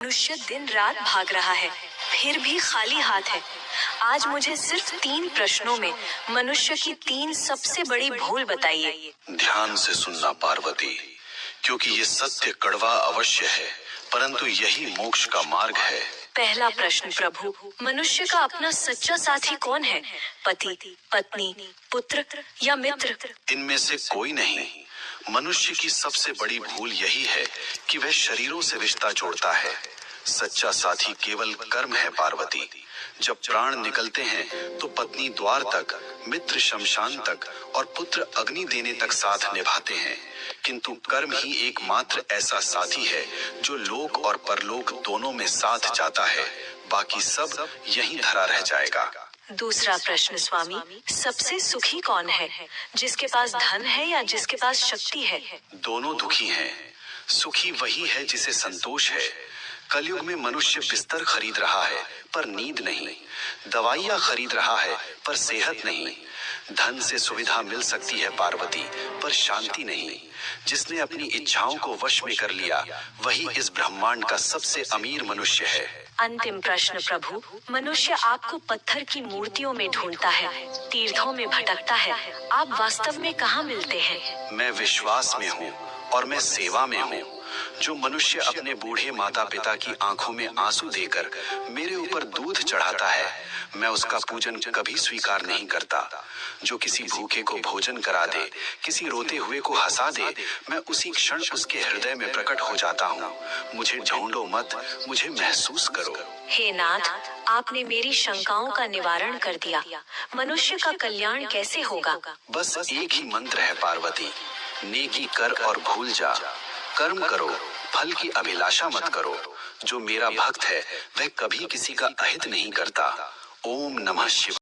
मनुष्य दिन रात भाग रहा है, फिर भी खाली हाथ है। आज मुझे सिर्फ 3 प्रश्नों में मनुष्य की 3 सबसे बड़ी भूल बताइए। ध्यान से सुनना पार्वती, क्योंकि ये सत्य कड़वा अवश्य है, परंतु यही मोक्ष का मार्ग है। पहला प्रश्न प्रभु, मनुष्य का अपना सच्चा साथी कौन है? पति, पत्नी, पुत्र या मित्र? इनमें से कोई नहीं। मनुष्य की सबसे बड़ी भूल यही है कि वह शरीरों से रिश्ता जोड़ता है। सच्चा साथी केवल कर्म है पार्वती। जब प्राण निकलते हैं तो पत्नी द्वार तक, मित्र शमशान तक और पुत्र अग्नि देने तक साथ निभाते हैं, किंतु कर्म ही एकमात्र ऐसा साथी है जो लोक और परलोक दोनों में साथ जाता है। बाकी सब यहीं धरा रह जाएगा। दूसरा प्रश्न स्वामी, सबसे सुखी कौन है? जिसके पास धन है या जिसके पास शक्ति है? दोनों दुखी हैं। सुखी वही है जिसे संतोष है। कलयुग में मनुष्य बिस्तर खरीद रहा है पर नींद नहीं, दवाइयाँ खरीद रहा है पर सेहत नहीं। धन से सुविधा मिल सकती है पार्वती, पर शांति नहीं। जिसने अपनी इच्छाओं को वश में कर लिया वही इस ब्रह्मांड का सबसे अमीर मनुष्य है। अंतिम प्रश्न प्रभु, मनुष्य आपको पत्थर की मूर्तियों में ढूंढता है, तीर्थों में भटकता है, आप वास्तव में कहाँ मिलते हैं? मैं विश्वास में हूँ और मैं सेवा में हूँ। जो मनुष्य अपने बूढ़े माता पिता की आंखों में आंसू देकर मेरे ऊपर दूध चढ़ाता है, मैं उसका पूजन कभी स्वीकार नहीं करता। जो किसी भूखे को भोजन करा दे, किसी रोते हुए को हंसा दे, मैं उसी क्षण उसके हृदय में प्रकट हो जाता हूँ। मुझे ढूंढो मत, मुझे महसूस करो। हे नाथ, आपने मेरी शंकाओं का निवारण कर दिया। मनुष्य का कल्याण कैसे होगा? बस एक ही मंत्र है पार्वती, नेकी कर और भूल जा। कर्म करो, फल की अभिलाषा मत करो। जो मेरा भक्त है वह कभी किसी का अहित नहीं करता। ओम नमः शिवाय।